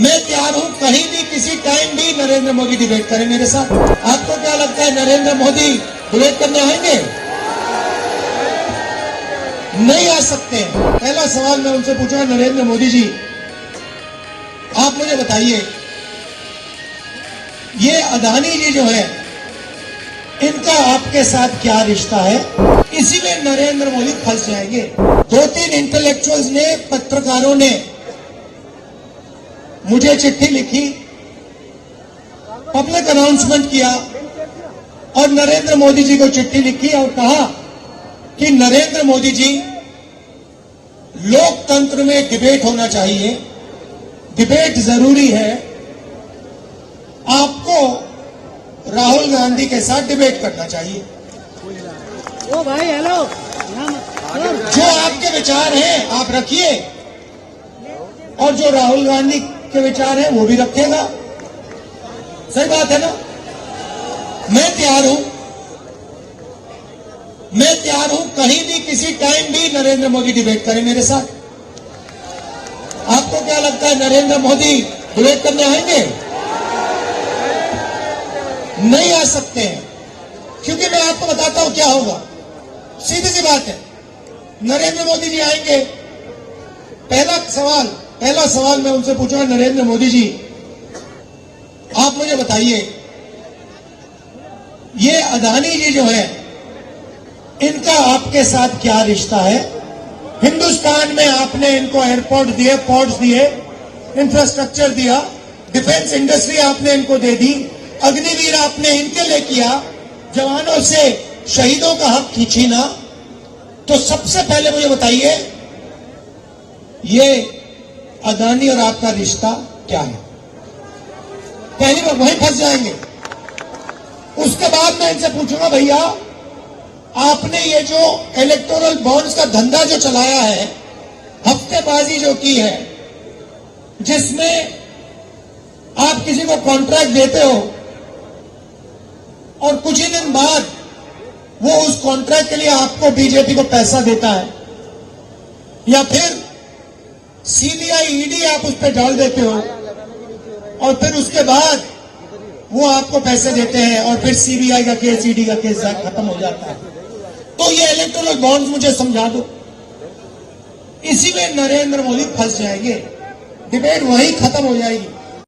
मैं तैयार हूं कहीं भी किसी टाइम भी नरेंद्र मोदी डिबेट करें मेरे साथ। आपको क्या लगता है नरेंद्र मोदी डिबेट करने आएंगे? नहीं आ सकते हैं। पहला सवाल मैं उनसे पूछूंगा, नरेंद्र मोदी जी आप मुझे बताइए, ये अदानी जी जो है इनका आपके साथ क्या रिश्ता है? इसी में नरेंद्र मोदी फंस जाएंगे। 2-3 इंटेलेक्चुअल्स ने, पत्रकारों ने मुझे चिट्ठी लिखी, पब्लिक अनाउंसमेंट किया और नरेंद्र मोदी जी को चिट्ठी लिखी और कहा कि नरेंद्र मोदी जी, लोकतंत्र में डिबेट होना चाहिए, डिबेट जरूरी है, आपको राहुल गांधी के साथ डिबेट करना चाहिए। ओ भाई हेलो, जो आपके विचार हैं आप रखिए और जो राहुल गांधी के विचार हैं वो भी रखेगा। सही बात है ना? मैं तैयार हूं कहीं भी किसी टाइम भी नरेंद्र मोदी डिबेट करें मेरे साथ। आपको क्या लगता है नरेंद्र मोदी डिबेट करने आएंगे? नहीं आ सकते हैं, क्योंकि मैं आपको बताता हूं क्या होगा। सीधी सी बात है, नरेंद्र मोदी जी आएंगे। पहला सवाल मैं उनसे पूछूंगा, नरेंद्र मोदी जी आप मुझे बताइए, ये अदानी जी जो है इनका आपके साथ क्या रिश्ता है? हिंदुस्तान में आपने इनको एयरपोर्ट दिए, पोर्ट्स दिए, इंफ्रास्ट्रक्चर दिया, डिफेंस इंडस्ट्री आपने इनको दे दी, अग्निवीर आपने इनके लिए किया, जवानों से शहीदों का हक खींचीना। तो सबसे पहले मुझे बताइए, ये अदानी और आपका रिश्ता क्या है? पहली बार वहीं फंस जाएंगे। उसके बाद मैं इनसे पूछूंगा, भैया आपने ये जो इलेक्टोरल बॉन्ड्स का धंधा जो चलाया है, हफ्तेबाजी जो की है, जिसमें आप किसी को कॉन्ट्रैक्ट देते हो और कुछ ही दिन बाद वो उस कॉन्ट्रैक्ट के लिए आपको बीजेपी को पैसा देता है, या फिर सीबीआई ईडी आप उस पर डाल देते हो और फिर उसके बाद वो आपको पैसे देते हैं और फिर सीबीआई का केस, ईडी का केस खत्म हो जाता है। तो ये इलेक्टोरल बॉन्ड्स मुझे समझा दो। इसी में नरेंद्र मोदी फंस जाएंगे, डिबेट वहीं खत्म हो जाएगी।